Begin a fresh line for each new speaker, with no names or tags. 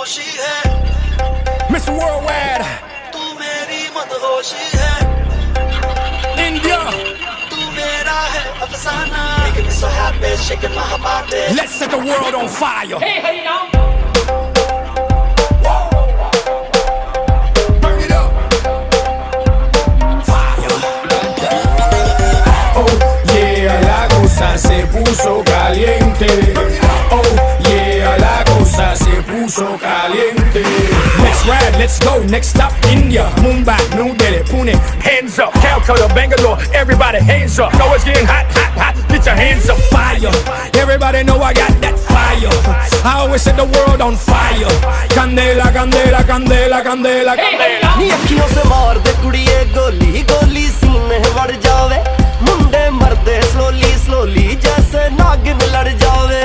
खामोशी है
Miss Worldwide,
तू मेरी मदहोशी है
India.
तू मेरा है अफसाना Making me so happy shaking my body
Let's set the world on fire.
Hey, hey, now.
Burn it up. Fire. Oh yeah, la cosa se puso caliente. Oh yeah, la cosa se puso caliente. Let's ride, let's go. Next stop, India, Mumbai, New Delhi, Pune. Hands up, Calcutta, Bangalore. Everybody, hands up. Know it's getting hot, hot, hot. Get your hands up, fire. Everybody know I got that fire. I always set the world on fire. Candela, candela, candela, candela, candela.
नी अखियों से मार दे कुड़िए गोली गोली सीने बढ़ जावे मुंडे मरदे slowly slowly जैसे नागिन लड़ जावे